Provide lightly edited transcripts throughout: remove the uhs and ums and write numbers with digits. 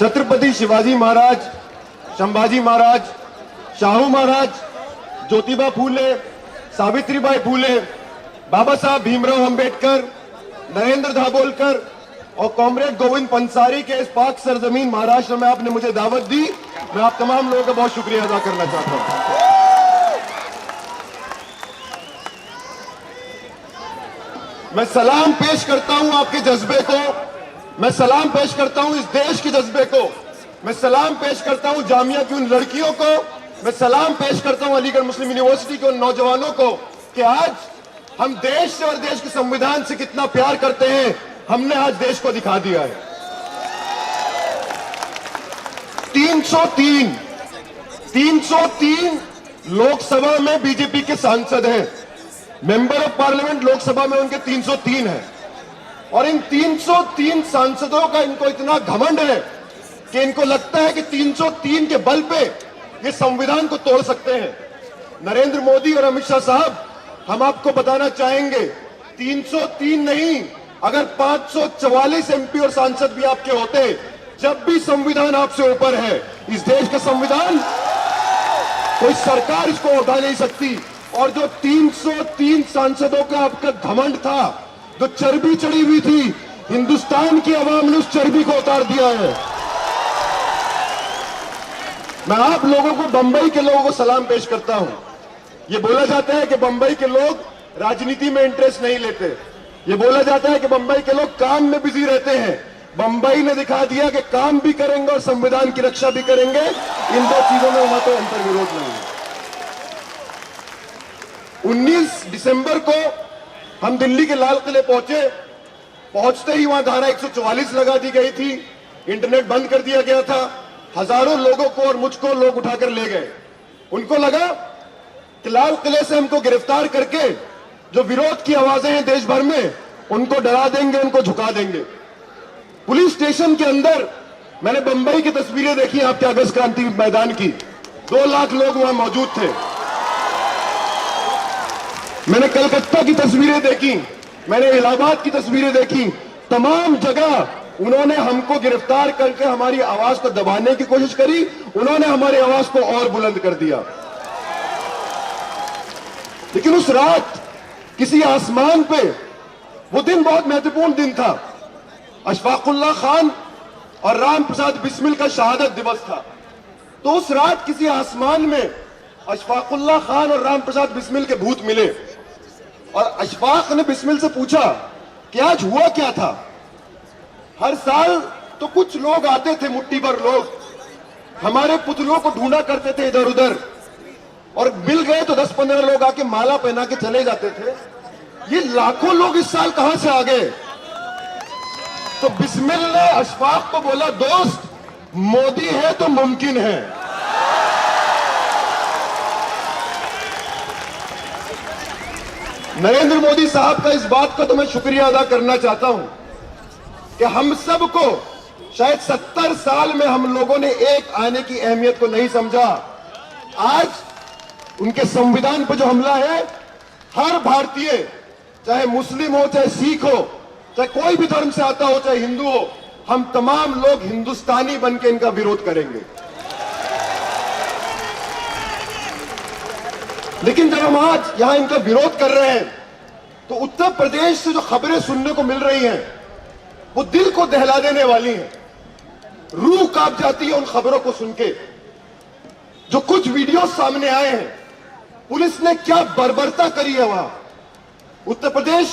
छत्रपति शिवाजी महाराज, संभाजी महाराज, शाहू महाराज, ज्योतिबा फूले, सावित्रीबाई फूले, बाबा साहब भीमराव अंबेडकर, नरेंद्र दाभोलकर और कॉमरेड गोविंद पंसारी के इस पाक सरजमीन महाराष्ट्र में आपने मुझे दावत दी। मैं आप तमाम लोगों का बहुत शुक्रिया अदा करना चाहता हूं। मैं सलाम पेश करता हूं आपके जज्बे को, मैं सलाम पेश करता हूं इस देश के जज्बे को, मैं सलाम पेश करता हूं जामिया की उन लड़कियों को, मैं सलाम पेश करता हूं अलीगढ़ मुस्लिम यूनिवर्सिटी के उन नौजवानों को कि आज हम देश से और देश के संविधान से कितना प्यार करते हैं, हमने आज देश को दिखा दिया है। 303 लोकसभा में बीजेपी के सांसद हैं, मेंबर ऑफ पार्लियामेंट लोकसभा में उनके 303 हैं और इन 303 सांसदों का इनको इतना घमंड है कि इनको लगता है कि 303 के बल पे ये संविधान को तोड़ सकते हैं। नरेंद्र मोदी और अमित शाह साहब, हम आपको बताना चाहेंगे 303 नहीं, अगर 544 एमपी और सांसद भी आपके होते, जब भी संविधान आपसे ऊपर है, इस देश का संविधान कोई सरकार इसको उठा नहीं सकती। और जो 303 सांसदों का आपका घमंड था, जो चर्बी चढ़ी हुई थी, हिंदुस्तान की आवाम ने उस चर्बी को उतार दिया है। मैं आप लोगों को, बंबई के लोगों को सलाम पेश करता हूं। ये बोला जाता है कि बंबई के लोग राजनीति में इंटरेस्ट नहीं लेते, ये बोला जाता है कि बंबई के लोग काम में बिजी रहते हैं। बंबई ने दिखा दिया कि काम भी करेंगे और संविधान की रक्षा भी करेंगे। इन दो चीजों में वहां तो अंतर विरोध नहीं है। 19 दिसंबर को हम दिल्ली के लाल किले पहुंचे, पहुंचते ही वहां धारा 144 लगा दी गई थी, इंटरनेट बंद कर दिया गया था। हजारों लोगों को और मुझको लोग उठाकर ले गए। उनको लगा कि लाल किले से हमको गिरफ्तार करके जो विरोध की आवाजें हैं देश भर में, उनको डरा देंगे, उनको झुका देंगे। पुलिस स्टेशन के अंदर मैंने बंबई की तस्वीरें देखी आपके अगस्त क्रांति मैदान की, 2 लाख लोग वहां मौजूद थे। मैंने कलकत्ता की तस्वीरें देखी, मैंने इलाहाबाद की तस्वीरें देखी। तमाम जगह उन्होंने हमको गिरफ्तार करके हमारी आवाज को दबाने की कोशिश करी, उन्होंने हमारी आवाज को और बुलंद कर दिया। लेकिन उस रात किसी आसमान पे, वो दिन बहुत महत्वपूर्ण दिन था, अशफाकुल्लाह खान और राम प्रसाद बिस्मिल का शहादत दिवस था। तो उस रात किसी आसमान में अशफाकुल्लाह खान और राम प्रसाद बिस्मिल के भूत मिले और अशफाक ने बिस्मिल से पूछा कि आज हुआ क्या था। हर साल तो कुछ लोग आते थे, मुट्ठी भर लोग हमारे पुतलों को ढूंढा करते थे इधर उधर, और मिल गए तो 10-15 लोग आके माला पहना के चले जाते थे। ये लाखों लोग इस साल कहां से आ गए? तो बिस्मिल ने अशफाक को बोला, दोस्त मोदी है तो मुमकिन है। नरेंद्र मोदी साहब का इस बात का तो मैं शुक्रिया अदा करना चाहता हूं कि हम सबको, शायद 70 साल में हम लोगों ने एक आने की अहमियत को नहीं समझा। आज उनके संविधान पर जो हमला है, हर भारतीय, चाहे मुस्लिम हो, चाहे सिख हो, चाहे कोई भी धर्म से आता हो, चाहे हिंदू हो, हम तमाम लोग हिंदुस्तानी बनकर इनका विरोध करेंगे। लेकिन जब हम आज यहां इनका विरोध कर रहे हैं, तो उत्तर प्रदेश से जो खबरें सुनने को मिल रही हैं, वो दिल को दहला देने वाली हैं। रूह कांप जाती है उन खबरों को सुन के। जो कुछ वीडियो सामने आए हैं, पुलिस ने क्या बर्बरता करी है वहां। उत्तर प्रदेश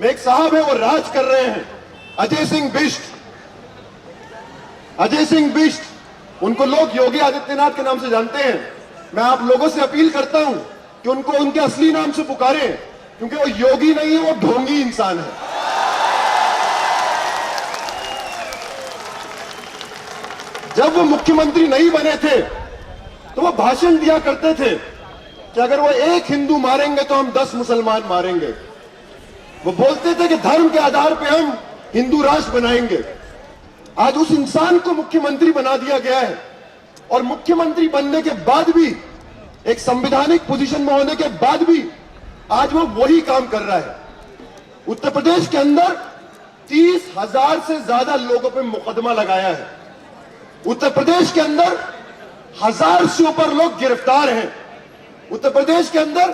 में एक साहब है, वो राज कर रहे हैं, अजय सिंह बिष्ट। अजय सिंह बिष्ट, उनको लोग योगी आदित्यनाथ के नाम से जानते हैं। मैं आप लोगों से अपील करता हूं कि उनको उनके असली नाम से पुकारें, क्योंकि वो योगी नहीं है, वो ढोंगी इंसान है। जब वो मुख्यमंत्री नहीं बने थे, तो वो भाषण दिया करते थे कि अगर वो एक हिंदू मारेंगे तो हम 10 मुसलमान मारेंगे। वो बोलते थे कि धर्म के आधार पे हम हिंदू राष्ट्र बनाएंगे। आज उस इंसान को मुख्यमंत्री बना दिया गया है, और मुख्यमंत्री बनने के बाद भी, एक संवैधानिक पोजीशन में होने के बाद भी, आज वो वही काम कर रहा है। उत्तर प्रदेश के अंदर 30,000 से ज्यादा लोगों पे मुकदमा लगाया है। उत्तर प्रदेश के अंदर 1000 से ऊपर लोग गिरफ्तार हैं। उत्तर प्रदेश के अंदर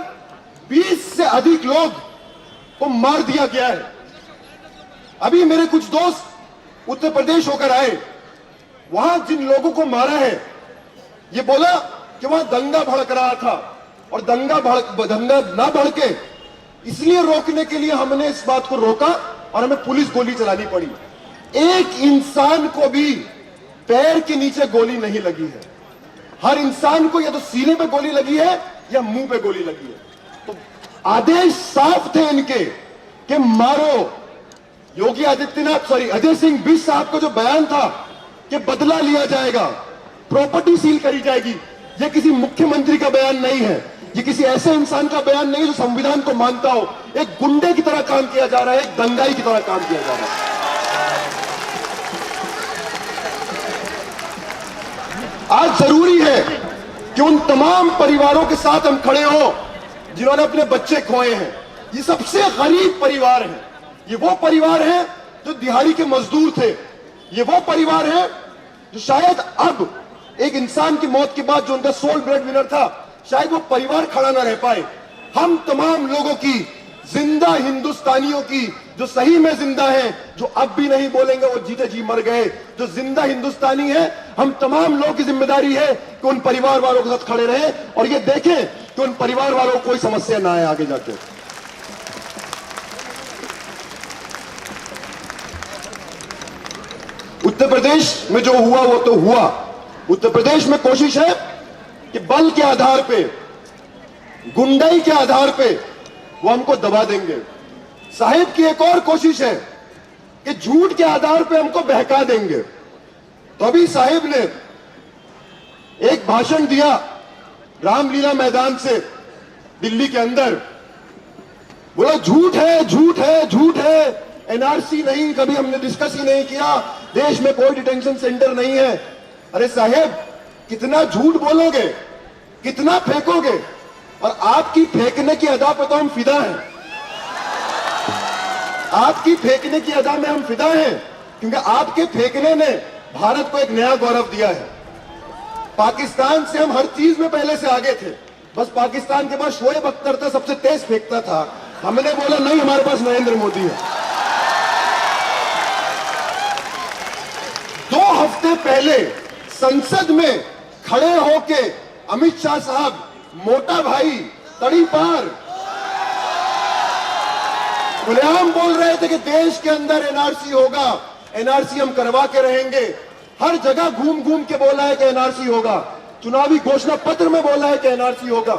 20 से अधिक लोग को मार दिया गया है। अभी मेरे कुछ दोस्त उत्तर प्रदेश होकर आए, वहां जिन लोगों को मारा है, ये बोला कि वहां दंगा भड़क रहा था और दंगा ना भड़के इसलिए रोकने के लिए हमने इस बात को रोका और हमें पुलिस गोली चलानी पड़ी। एक इंसान को भी पैर के नीचे गोली नहीं लगी है। हर इंसान को या तो सीने पे गोली लगी है या मुंह पे गोली लगी है। तो आदेश साफ थे इनके कि मारो। योगी आदित्यनाथ अजय सिंह बिष्ट साहब का जो बयान था कि बदला लिया जाएगा, प्रॉपर्टी सील करी जाएगी, यह किसी मुख्यमंत्री का बयान नहीं है, ये किसी ऐसे इंसान का बयान नहीं है जो संविधान को मानता हो। एक गुंडे की तरह काम किया जा रहा है, एक दंगाई की तरह काम किया जा रहा है। आज जरूरी है कि उन तमाम परिवारों के साथ हम खड़े हो जिन्होंने अपने बच्चे खोए हैं। ये सबसे गरीब परिवार है, ये वो परिवार है जो दिहाड़ी के मजदूर थे, ये वो परिवार है जो शायद अब एक इंसान की मौत के बाद जो उनका सोल ब्रेड विनर था, शायद वो परिवार खड़ा ना रह पाए। हम तमाम लोगों की, जिंदा हिंदुस्तानियों की, जो सही में जिंदा हैं, जो अब भी नहीं बोलेंगे वो जीते जी मर गए, जो जिंदा हिंदुस्तानी है, हम तमाम लोगों की जिम्मेदारी है कि उन परिवार वालों के साथ खड़े रहें और ये देखें कि उन परिवार वालों को कोई समस्या ना आए आगे जाके। उत्तर प्रदेश में जो हुआ वो तो हुआ। उत्तर प्रदेश में कोशिश है कि बल के आधार पे, गुंडाई के आधार पे वो हमको दबा देंगे। साहिब की एक और कोशिश है कि झूठ के आधार पे हमको बहका देंगे। तो अभी साहिब ने एक भाषण दिया रामलीला मैदान से दिल्ली के अंदर, बोला झूठ है, झूठ है, झूठ है, एनआरसी नहीं, कभी हमने डिस्कस ही नहीं किया, देश में कोई डिटेंशन सेंटर नहीं है। अरे साहेब, कितना झूठ बोलोगे, कितना फेंकोगे? और आपकी फेंकने की अदा पे तो हम फिदा हैं, आपकी फेंकने की अदा में हम फिदा हैं, क्योंकि आपके फेंकने ने भारत को एक नया गौरव दिया है। पाकिस्तान से हम हर चीज में पहले से आगे थे, बस पाकिस्तान के पास शोएब अख्तर था, सबसे तेज फेंकता था। हमने बोला नहीं, हमारे पास नरेंद्र मोदी है। 2 हफ्ते पहले संसद में खड़े होके अमित शाह साहब, मोटा भाई, तड़ी पार खुलेआम बोल रहे थे कि देश के अंदर एनआरसी होगा, एनआरसी हम करवा के रहेंगे। हर जगह घूम घूम के बोला है कि एनआरसी होगा, चुनावी घोषणा पत्र में बोला है कि एनआरसी होगा।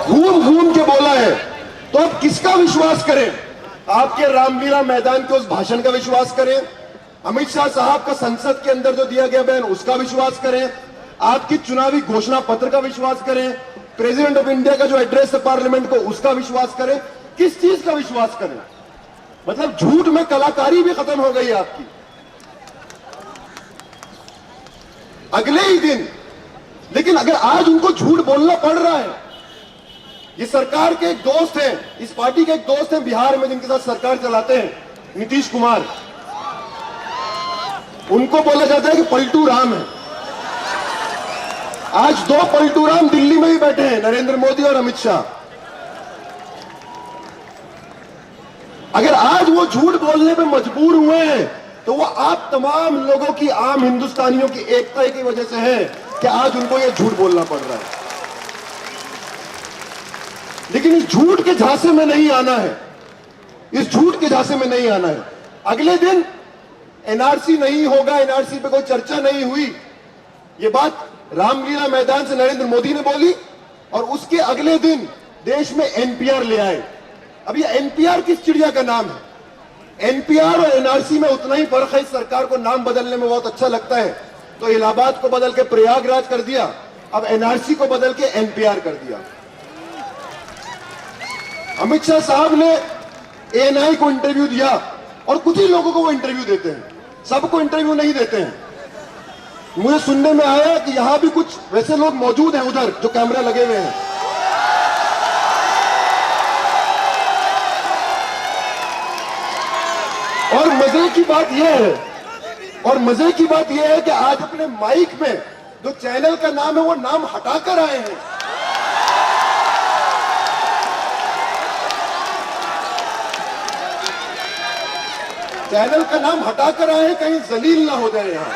घूम घूम के बोला है, तो अब किसका विश्वास करें? आपके रामलीला मैदान के उस भाषण का विश्वास करें, अमित शाह साहब का संसद के अंदर जो दिया गया बयान उसका विश्वास करें, आपकी चुनावी घोषणा पत्र का विश्वास करें, प्रेसिडेंट ऑफ इंडिया का जो एड्रेस है पार्लियामेंट को उसका विश्वास करें? किस चीज का विश्वास करें? मतलब झूठ में कलाकारी भी खत्म हो गई आपकी। अगले ही दिन, लेकिन अगर आज उनको झूठ बोलना पड़ रहा है, ये सरकार के एक दोस्त हैं, इस पार्टी के एक दोस्त हैं बिहार में जिनके साथ सरकार चलाते हैं, नीतीश कुमार, उनको बोला जाता है कि पलटू राम है। आज 2 पलटू राम दिल्ली में ही बैठे हैं, नरेंद्र मोदी और अमित शाह। अगर आज वो झूठ बोलने पे मजबूर हुए हैं तो वो आप तमाम लोगों की, आम हिंदुस्तानियों की एकता की वजह से है कि आज उनको ये झूठ बोलना पड़ रहा है। लेकिन इस झूठ के झांसे में नहीं आना है, इस झूठ के झांसे में नहीं आना है। अगले दिन एनआरसी नहीं होगा, एनआरसी पे कोई चर्चा नहीं हुई, ये बात रामलीला मैदान से नरेंद्र मोदी ने बोली, और उसके अगले दिन देश में एनपीआर ले आए। अब ये एनपीआर किस चिड़िया का नाम है? एनपीआर और एनआरसी में उतना ही फर्क है। इस सरकार को नाम बदलने में बहुत अच्छा लगता है, तो इलाहाबाद को बदल के प्रयागराज कर दिया, अब एनआरसी को बदल के एनपीआर कर दिया। अमित शाह साहब ने एएनआई को इंटरव्यू दिया, और कुछ ही लोगों को वो इंटरव्यू देते हैं, सबको इंटरव्यू नहीं देते हैं। मुझे सुनने में आया कि यहां भी कुछ वैसे लोग मौजूद हैं उधर जो कैमरा लगे हुए हैं। मजे की बात यह है, और मजे की बात यह है कि आज अपने माइक में जो चैनल का नाम है वो नाम हटाकर आए हैं। चैनल का नाम हटाकर आए हैं, कहीं जलील ना हो जाए यहां।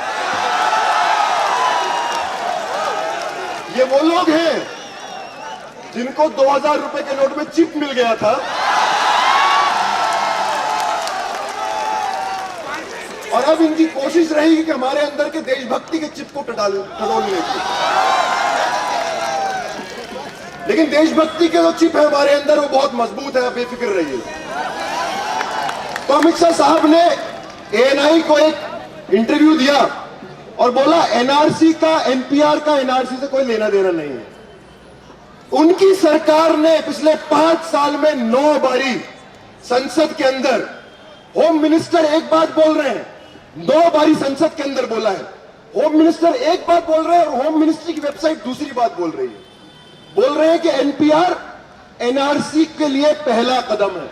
ये वो लोग हैं जिनको 2000 रुपए के नोट में चिप मिल गया था और अब इनकी कोशिश रहेगी कि हमारे अंदर के देशभक्ति के चिप को टटोलने की। लेकिन देशभक्ति के जो चिप है हमारे अंदर वो बहुत मजबूत है, आप बेफिक्र रहिए। तो अमित शाह साहब ने एएनआई को एक इंटरव्यू दिया और बोला एनआरसी का, एनपीआर का एनआरसी से कोई लेना देना नहीं है। उनकी सरकार ने पिछले 5 साल में 9 बारी संसद के अंदर, होम मिनिस्टर एक बात बोल रहे हैं, 9 बारी संसद के अंदर बोला है। होम मिनिस्टर एक बात बोल रहे हैं और होम मिनिस्ट्री की वेबसाइट दूसरी बात बोल रही है। बोल रहे हैं कि एनपीआर एनआरसी के लिए पहला कदम है।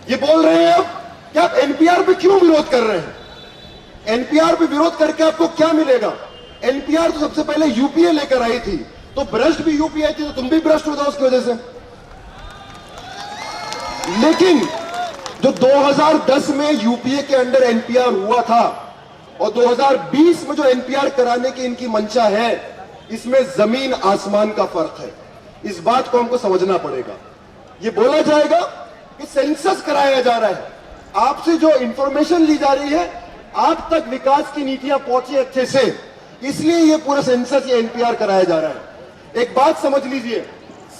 ये बोल रहे हैं अब कि आप एनपीआर पे क्यों विरोध कर रहे हैं? एनपीआर पे विरोध करके आपको क्या मिलेगा? एनपीआर तो सबसे पहले यूपीए लेकर आई थी, तो भ्रष्ट भी यूपीए थी, तो तुम भी भ्रष्ट हो जाओ उसकी वजह से। लेकिन जो 2010 में यूपीए के अंडर एनपीआर हुआ था और 2020 में जो एनपीआर कराने की इनकी मंशा है, इसमें जमीन आसमान का फर्क है। इस बात को हमको समझना पड़ेगा। ये बोला जाएगा कि सेंसस कराया जा रहा है, आपसे जो इंफॉर्मेशन ली जा रही है आप तक विकास की नीतियां पहुंची अच्छे से, इसलिए ये पूरा सेंसस या एनपीआर कराया जा रहा है। एक बात समझ लीजिए,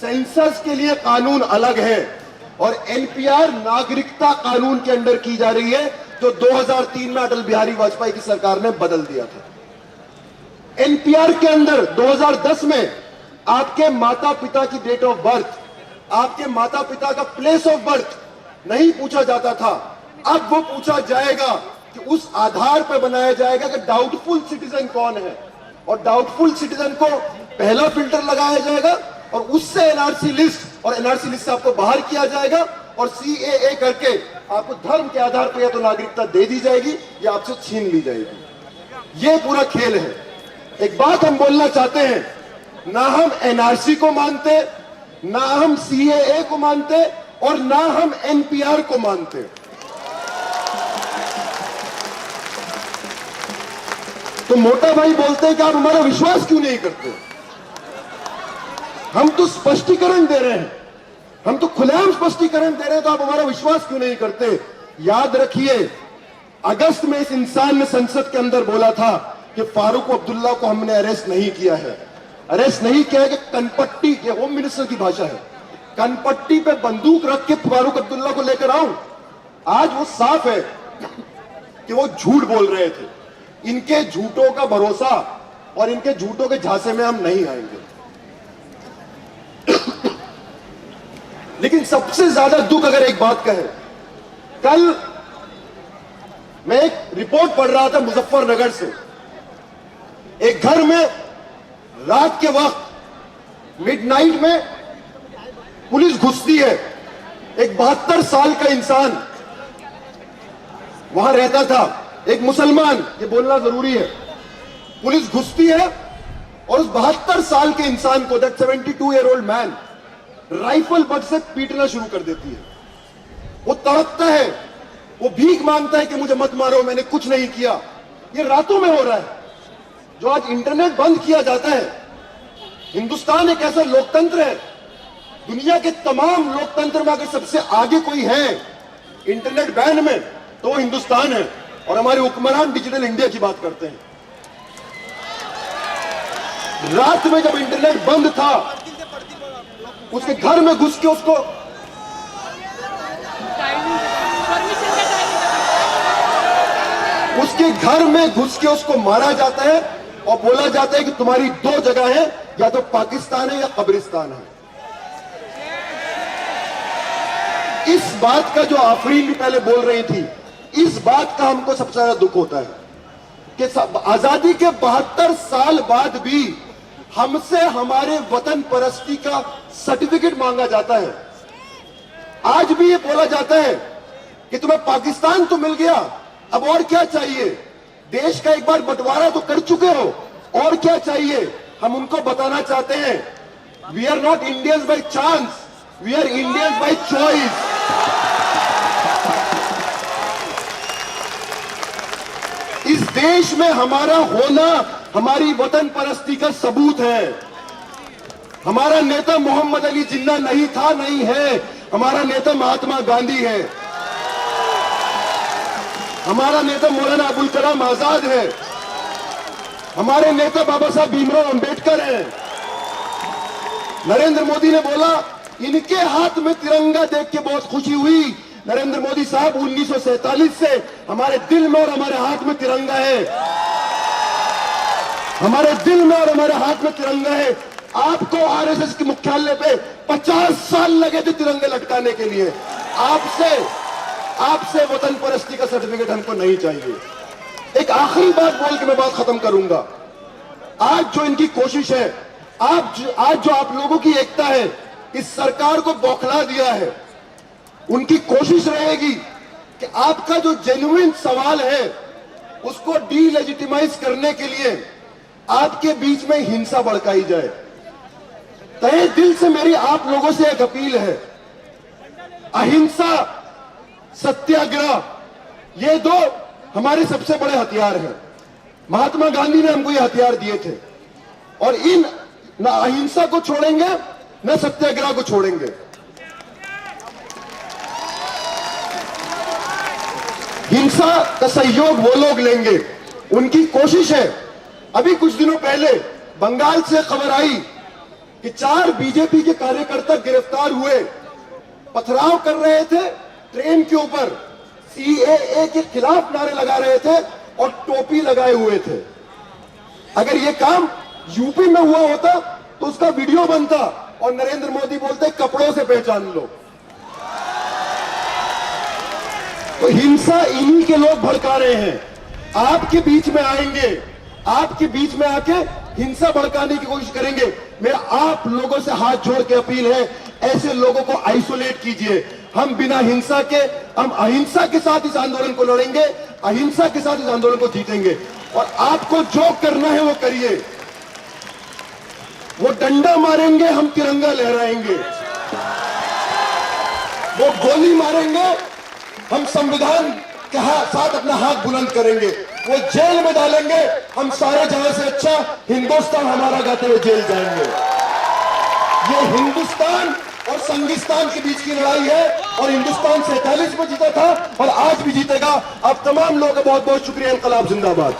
सेंसस के लिए कानून अलग है और एनपीआर नागरिकता कानून के अंडर की जा रही है, जो 2003 में अटल बिहारी वाजपेयी की सरकार ने बदल दिया था। एनपीआर के अंदर 2010 में आपके माता पिता की डेट ऑफ बर्थ, आपके माता पिता का प्लेस ऑफ बर्थ नहीं पूछा जाता था। अब वो पूछा जाएगा कि उस आधार पर बनाया जाएगा कि डाउटफुल सिटीजन कौन है, और डाउटफुल सिटीजन को पहला फिल्टर लगाया जाएगा और उससे एनआरसी लिस्ट, और एनआरसी लिस्ट से आपको बाहर किया जाएगा और सीएए करके आपको धर्म के आधार पर या तो नागरिकता दे दी जाएगी या आपसे छीन ली जाएगी। ये पूरा खेल है। एक बात हम बोलना चाहते हैं, ना हम एनआरसी को मानते, ना हम सीएए को मानते और ना हम एनपीआर को मानते। तो मोटा भाई बोलते हैं कि आप हमारा विश्वास क्यों नहीं करते? हम तो स्पष्टीकरण दे रहे हैं, हम तो खुलेआम स्पष्टीकरण दे रहे हैं, तो आप हमारा विश्वास क्यों नहीं करते? याद रखिए, अगस्त में इस इंसान ने संसद के अंदर बोला था कि फारूक अब्दुल्ला को हमने अरेस्ट नहीं किया है। अरेस्ट नहीं किया है कि कनपट्टी, ये होम मिनिस्टर की भाषा है, कनपट्टी पे बंदूक रख के फारूक अब्दुल्ला को लेकर आऊं। आज वो साफ है कि वो झूठ बोल रहे थे। इनके झूठों का भरोसा और इनके झूठों के झांसे में हम नहीं आएंगे। लेकिन सबसे ज्यादा दुख अगर एक बात का है, कल मैं एक रिपोर्ट पढ़ रहा था मुजफ्फरनगर से। एक घर में रात के वक्त मिडनाइट में पुलिस घुसती है। एक 72 साल का इंसान वहां रहता था, एक मुसलमान, ये बोलना जरूरी है। पुलिस घुसती है और उस 72 साल के इंसान को, that 72-year-old man, rifle but से पीटना शुरू कर देती है। वो तड़पता है, वो भीख मांगता है कि मुझे मत मारो, मैंने कुछ नहीं किया। ये रातों में हो रहा है। जो आज इंटरनेट बंद किया जाता है, हिंदुस्तान एक ऐसा लोकतंत्र है, दुनिया के तमाम लोकतंत्र में अगर सबसे आगे कोई है इंटरनेट बैन में, तो वो हिंदुस्तान है। और हमारे हुक्मरान डिजिटल इंडिया की बात करते हैं। रात में जब इंटरनेट बंद था, उसके घर में घुस के उसको मारा जाता है और बोला जाता है कि तुम्हारी 2 जगह है, या तो पाकिस्तान है या कब्रिस्तान है। इस बात का जो आफरीन भी पहले बोल रही थी, इस बात का हमको सबसे ज्यादा दुख होता है कि आजादी के 72 साल बाद भी हमसे हमारे वतन परस्ती का सर्टिफिकेट मांगा जाता है। आज भी ये बोला जाता है कि तुम्हें पाकिस्तान तो मिल गया, अब और क्या चाहिए? देश का एक बार बंटवारा तो कर चुके हो, और क्या चाहिए? हम उनको बताना चाहते हैं, we are not Indians by chance, we are Indians by choice. इस देश में हमारा होना हमारी वतन परस्ती का सबूत है। हमारा नेता मोहम्मद अली जिन्ना नहीं था, नहीं है। हमारा नेता महात्मा गांधी है। हमारा नेता मौलाना अबुल कलाम आजाद है। हमारे नेता बाबा साहब भीमराव अंबेडकर हैं। नरेंद्र मोदी ने बोला, इनके हाथ में तिरंगा देख के बहुत खुशी हुई। नरेंद्र मोदी साहब 1947 से हमारे दिल में और हमारे हाथ में तिरंगा है। हमारे दिल में और हमारे हाथ में तिरंगा है। आपको आरएसएस के मुख्यालय पे 50 साल लगे थे तिरंगे लटकाने के लिए। आपसे वतन परस्ती का सर्टिफिकेट हमको नहीं चाहिए। एक आखिरी बात बोल के मैं बात खत्म करूंगा। आज जो इनकी कोशिश है, आज जो आप लोगों की एकता है, इस सरकार को बौखला दिया है। उनकी कोशिश रहेगी कि आपका जो जेन्युइन सवाल है उसको डीलेजिटिमाइज करने के लिए आपके बीच में हिंसा भड़काई जाए। तहे दिल से मेरी आप लोगों से एक अपील है, अहिंसा, सत्याग्रह, ये दो हमारे सबसे बड़े हथियार हैं। महात्मा गांधी ने हमको ये हथियार दिए थे, और इन न अहिंसा को छोड़ेंगे न सत्याग्रह को छोड़ेंगे। हिंसा का सहयोग वो लोग लेंगे, उनकी कोशिश है। अभी कुछ दिनों पहले बंगाल से खबर आई कि 4 बीजेपी के कार्यकर्ता गिरफ्तार हुए, पथराव कर रहे थे ट्रेन के ऊपर, सीएए के खिलाफ नारे लगा रहे थे और टोपी लगाए हुए थे। अगर ये काम यूपी में हुआ होता तो उसका वीडियो बनता और नरेंद्र मोदी बोलते कपड़ों से पहचान लो। तो हिंसा इन्हीं के लोग भड़का रहे हैं। आपके बीच में आएंगे, आपके बीच में आके हिंसा भड़काने की कोशिश करेंगे। मेरा आप लोगों से हाथ जोड़ के अपील है, ऐसे लोगों को आइसोलेट कीजिए। हम बिना हिंसा के, हम अहिंसा के साथ इस आंदोलन को लड़ेंगे, अहिंसा के साथ इस आंदोलन को जीतेंगे। और आपको जो करना है वो करिए। वो डंडा मारेंगे, हम तिरंगा लहराएंगे। वो गोली मारेंगे, हम संविधान के साथ अपना हाथ बुलंद करेंगे। वो जेल में डालेंगे, हम सारे जहां से अच्छा हिंदुस्तान हमारा गाते हुए जेल जाएंगे। ये हिंदुस्तान और संगिस्तान के बीच की लड़ाई है, और हिंदुस्तान 47 में जीता था और आज भी जीतेगा। आप तमाम लोगों का बहुत बहुत शुक्रिया। इनकलाब जिंदाबाद।